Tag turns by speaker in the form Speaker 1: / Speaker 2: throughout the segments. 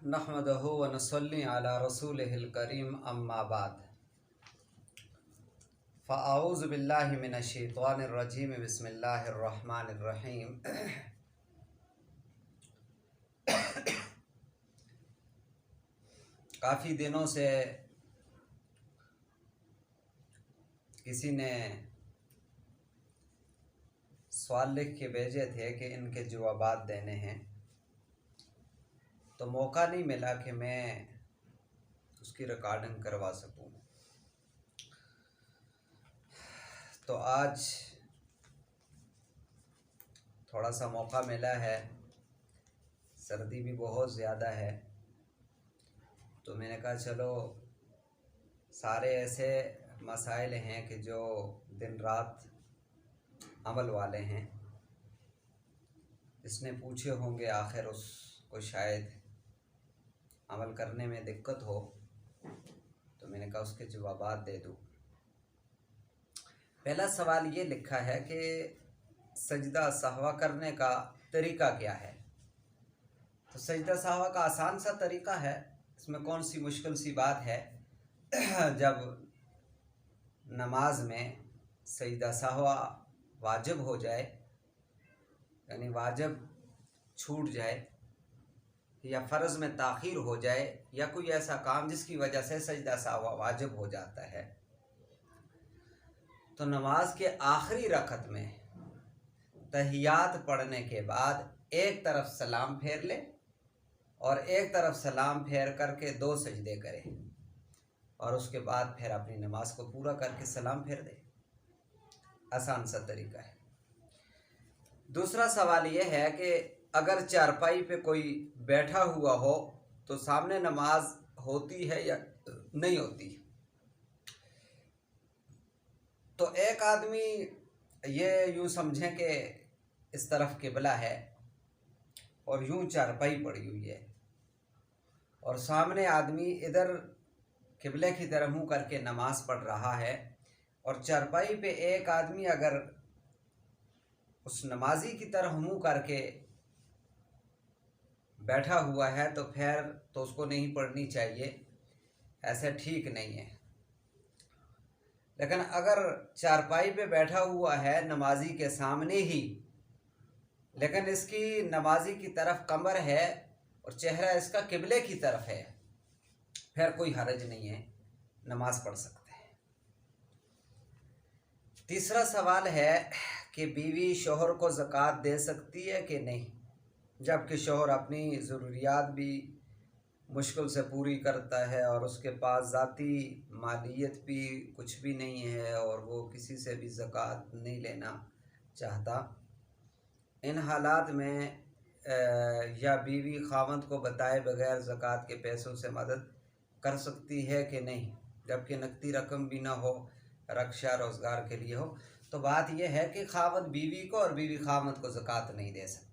Speaker 1: नहमदहु व नसल्ली अला रसूलिहिल करीम अम्मा बाद फ़अऊज़ु बिल्लाहि मिनश शैतानिर रजीम बिस्मिल्लाहिर रहमानिर रहीम। काफ़ी दिनों से किसी ने सवाल लिख के भेजे थे कि इनके जवाबात देने हैं, तो मौका नहीं मिला कि मैं उसकी रिकॉर्डिंग करवा सकूं। तो आज थोड़ा सा मौका मिला है, सर्दी भी बहुत ज़्यादा है, तो मैंने कहा चलो सारे ऐसे मसाइल हैं कि जो दिन रात अमल वाले हैं, जिसने पूछे होंगे आखिर उसको शायद अमल करने में दिक्कत हो, तो मैंने कहा उसके जवाबात दे दूँ। पहला सवाल ये लिखा है कि सजदा सहवा करने का तरीका क्या है। तो सजदा सहवा का आसान सा तरीका है, इसमें कौन सी मुश्किल सी बात है। जब नमाज में सजदा सहवा वाजिब हो जाए, यानी वाजिब छूट जाए या फ़र्ज़ में ताख़ीर हो जाए, या कोई ऐसा काम जिसकी वजह से सजदा सहवा वाजिब हो जाता है, तो नमाज के आखिरी रकत में तहियात पढ़ने के बाद एक तरफ सलाम फेर ले और एक तरफ सलाम फेर करके 2 सजदे करे और उसके बाद फिर अपनी नमाज को पूरा करके सलाम फेर दे। आसान सा तरीका है। दूसरा सवाल यह है कि अगर चारपाई पे कोई बैठा हुआ हो तो सामने नमाज होती है या नहीं होती। तो एक आदमी ये यूँ समझें कि इस तरफ किबला है और यूँ चारपाई पड़ी हुई है और सामने आदमी इधर किबले की तरफ मुँह करके नमाज पढ़ रहा है, और चारपाई पे एक आदमी अगर उस नमाजी की तरफ मुँह करके बैठा हुआ है तो फिर तो उसको नहीं पढ़नी चाहिए, ऐसे ठीक नहीं है। लेकिन अगर चारपाई पे बैठा हुआ है नमाजी के सामने ही, लेकिन इसकी नमाजी की तरफ कमर है और चेहरा इसका किबले की तरफ है, फिर कोई हरज नहीं है, नमाज पढ़ सकते हैं। तीसरा सवाल है कि बीवी शोहर को ज़कात दे सकती है कि नहीं, जबकि शोहर अपनी ज़रूरियात भी मुश्किल से पूरी करता है और उसके पास ज़ाती मालियत भी कुछ भी नहीं है और वो किसी से भी ज़कात नहीं लेना चाहता। इन हालात में या बीवी खावंद को बताए बगैर ज़कात के पैसों से मदद कर सकती है कि नहीं, जबकि नकदी रकम भी ना हो, रक्षा रोज़गार के लिए हो। तो बात यह है कि खावंद बीवी को और बीवी खावंद को ज़कात नहीं दे सकते।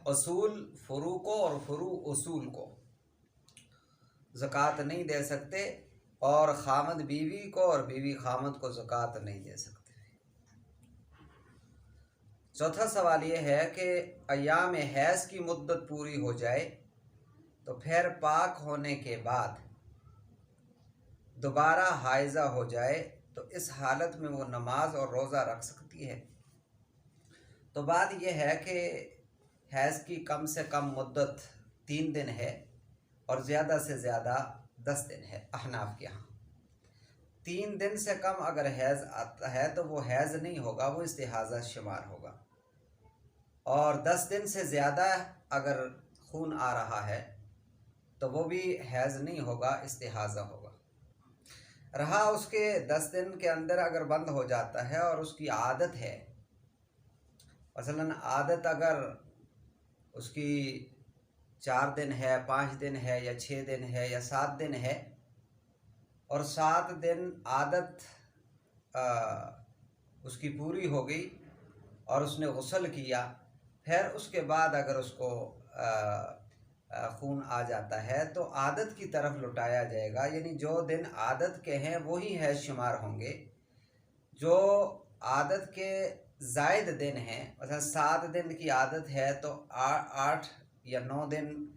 Speaker 1: उसूल फ़ुरू को और फ़ुरू उसूल को ज़कात नहीं दे सकते, और खामद बीवी को और बीवी खामद को ज़कात नहीं दे सकते। चौथा सवाल ये है कि अय्याम हैज़ की मुद्दत पूरी हो जाए तो फिर पाक होने के बाद दोबारा हाइज़ा हो जाए तो इस हालत में वो नमाज और रोज़ा रख सकती है। तो बात यह है कि हैज़ की कम से कम मुद्दत 3 दिन है और ज़्यादा से ज़्यादा 10 दिन है अहनाफ के यहाँ। 3 दिन से कम अगर हैज़ आता है तो वो हैज़ नहीं होगा, वो इस्तिहाज़ा शुमार होगा, और 10 दिन से ज़्यादा अगर खून आ रहा है तो वो भी हैज़ नहीं होगा, इस्तिहाज़ा होगा। रहा उसके 10 दिन के अंदर अगर बंद हो जाता है और उसकी आदत है, मसलन आदत अगर उसकी 4 दिन है, 5 दिन है या 6 दिन है या 7 दिन है, और 7 दिन आदत उसकी पूरी हो गई और उसने गुस्ल किया, फिर उसके बाद अगर उसको खून आ जाता है तो आदत की तरफ लौटाया जाएगा, यानी जो दिन आदत के हैं वही है शुमार होंगे। जो आदत के ज़ायद दिन हैं, मतलब 7 दिन की आदत है तो 8 या 9 दिन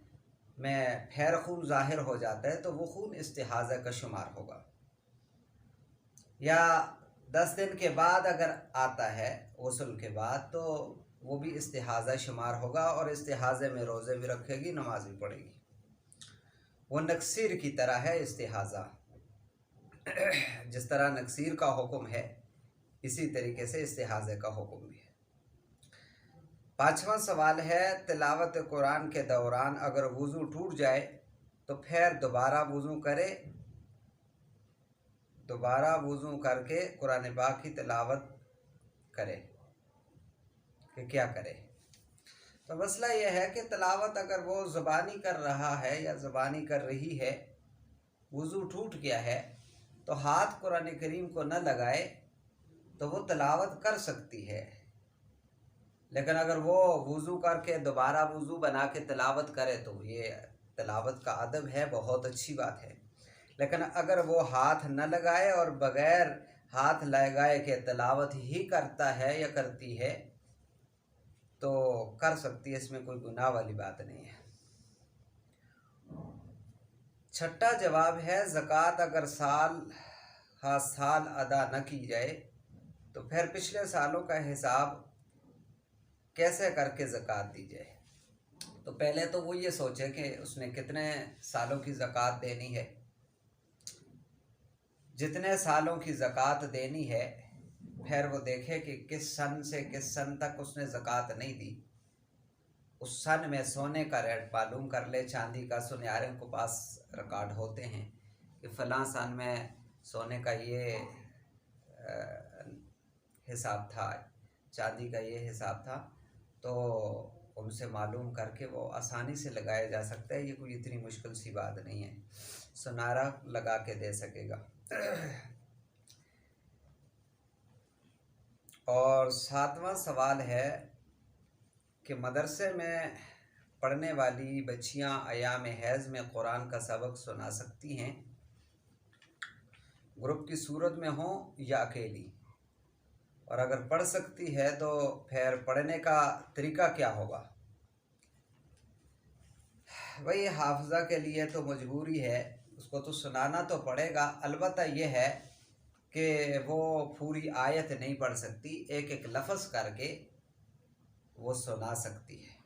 Speaker 1: में फिर खून ज़ाहिर हो जाता है तो वो खून इस्तिहाज़ा का शुमार होगा। या 10 दिन के बाद अगर आता है गुस्ल के बाद तो वो भी इस्तिहाज़ा शुमार होगा और इस्तिहाज़े में रोज़े भी रखेगी, नमाज भी पढ़ेगी। वो नक्सीर की तरह है इस्तिहाज़ा। जिस तरह नक्सीर का हुक्म है इसी तरीके से इस्तिहाज़े का हुक्म भी है। 5वां सवाल है, तिलावत कुरान के दौरान अगर वज़ू टूट जाए तो फिर दोबारा वज़ू करे, दोबारा वज़ू करके कुरान पाक की तिलावत करे कि क्या करे। तो मसला यह है कि तिलावत अगर वो ज़बानी कर रहा है या ज़बानी कर रही है, वज़ू टूट गया है तो हाथ कुरान करीम को न लगाए तो वो तिलावत कर सकती है। लेकिन अगर वो वज़ू करके दोबारा वज़ू बना के तिलावत करे तो ये तिलावत का अदब है, बहुत अच्छी बात है। लेकिन अगर वो हाथ न लगाए और बग़ैर हाथ लगाए के तिलावत ही करता है या करती है तो कर सकती है, इसमें कोई गुनाह वाली बात नहीं है। 6ठा जवाब है, ज़कात अगर साल अदा न की जाए तो फिर पिछले सालों का हिसाब कैसे करके ज़कात दी जाए। तो पहले तो वो ये सोचे कि उसने कितने सालों की ज़कात देनी है। जितने सालों की ज़कात देनी है फिर वो देखे कि किस सन से किस सन तक उसने ज़कात नहीं दी, उस सन में सोने का रेट मालूम कर ले। चांदी का सुनियारों के पास रिकॉर्ड होते हैं कि फ़लाँ सन में सोने का ये हिसाब था, चांदी का ये हिसाब था, तो उनसे मालूम करके वो आसानी से लगाया जा सकता है। ये कोई इतनी मुश्किल सी बात नहीं है, सुनारा लगा के दे सकेगा। और 7वां सवाल है कि मदरसे में पढ़ने वाली बच्चियां अयाम हैज़ में कुरान का सबक सुना सकती हैं, ग्रुप की सूरत में हो या अकेली, और अगर पढ़ सकती है तो फिर पढ़ने का तरीका क्या होगा। वही हाफजा के लिए तो मजबूरी है, उसको तो सुनाना तो पड़ेगा। अलबत्ता ये है कि वो पूरी आयत नहीं पढ़ सकती, एक एक लफ्ज़ करके वो सुना सकती है।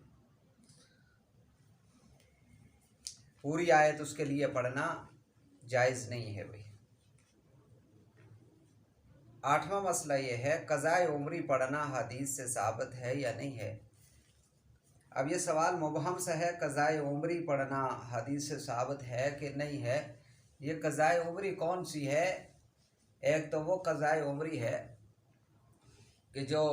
Speaker 1: पूरी आयत उसके लिए पढ़ना जायज़ नहीं है। भाई 8वां मसला ये है, क़ज़ाए उम्री पढ़ना हदीस से साबित है या नहीं है। अब ये सवाल मुबहम सा है, क़ज़ाए उम्री पढ़ना हदीस से साबित है कि नहीं है। ये क़ज़ाए उम्री कौन सी है? एक तो वो क़ज़ाए उम्री है कि जो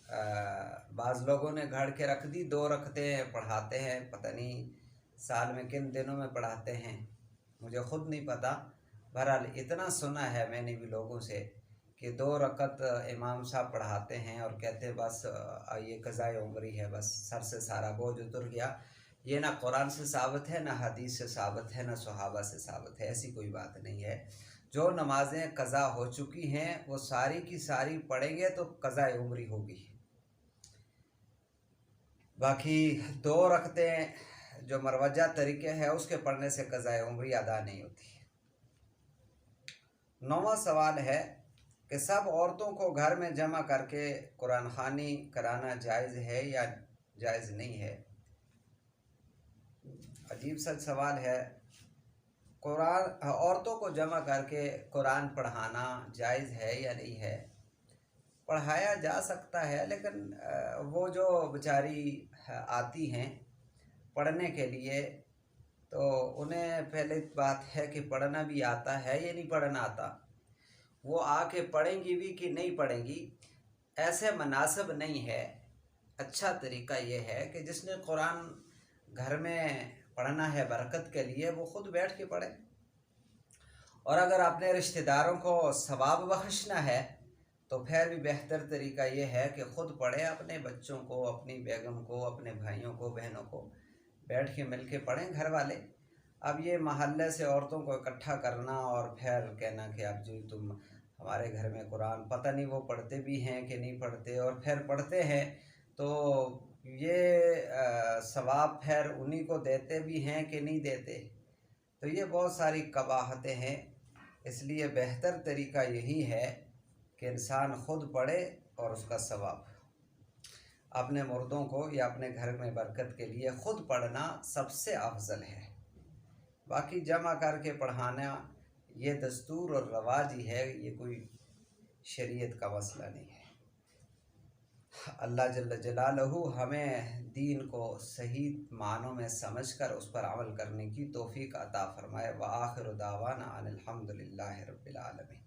Speaker 1: बाज़ लोगों ने घड़ के रख दी, 2 रखते पढ़ाते हैं, पता नहीं साल में किन दिनों में पढ़ाते हैं, मुझे ख़ुद नहीं पता। बहरहाल इतना सुना है मैंने भी लोगों से कि 2 रकत इमाम साहब पढ़ाते हैं और कहते हैं बस ये क़ज़ाए उम्री है, बस सर से सारा बोझ उतर गया। ये ना कुरान से साबित है, ना हदीस से साबित है, ना सहाबा से साबित है। ऐसी कोई बात नहीं है। जो नमाज़ें क़ज़ा हो चुकी हैं वो सारी की सारी पढ़ेंगे तो क़ज़ाए उम्री होगी। बाकी 2 रकतें जो मरवजा तरीके है उसके पढ़ने से क़ज़ाए उम्री अदा नहीं होती। 9वां सवाल है कि सब औरतों को घर में जमा करके कुरान ख़वानी कराना जायज़ है या जायज़ नहीं है। अजीब सा सवाल है। कुरान औरतों को जमा करके कुरान पढ़ाना जायज़ है या नहीं है। पढ़ाया जा सकता है, लेकिन वो जो बेचारी आती हैं पढ़ने के लिए तो उन्हें पहले बात है कि पढ़ना भी आता है या नहीं पढ़ना आता। वो आके पढ़ेंगी भी कि नहीं पढ़ेंगी, ऐसे मुनासिब नहीं है। अच्छा तरीका ये है कि जिसने कुरान घर में पढ़ना है बरकत के लिए वो ख़ुद बैठ के पढ़े, और अगर अपने रिश्तेदारों को सवाब बख्शना है तो फिर भी बेहतर तरीका ये है कि ख़ुद पढ़े, अपने बच्चों को, अपनी बेगम को, अपने भाइयों को, बहनों को बैठ के मिल के पढ़ें घर वाले। अब ये महल्ले से औरतों को इकट्ठा करना और फिर कहना कि अब जी तुम हमारे घर में कुरान, पता नहीं वो पढ़ते भी हैं कि नहीं पढ़ते, और फिर पढ़ते हैं तो ये सवाब फिर उन्हीं को देते भी हैं कि नहीं देते, तो ये बहुत सारी कबाहतें हैं। इसलिए बेहतर तरीका यही है कि इंसान ख़ुद पढ़े और उसका सवाब अपने मुर्दों को या अपने घर में बरकत के लिए ख़ुद पढ़ना सबसे अफजल है। बाकी जमा करके पढ़ाना ये दस्तूर और रवाज ही है, ये कोई शरीयत का मसला नहीं है। अल्लाह जल्ल जलालहू हमें दीन को सही मानों में समझकर उस पर अमल करने की तौफीक अता फरमाए। व आखिर दावाना अनिल हम्दुलिल्लाहि रब्बिल आलमीन।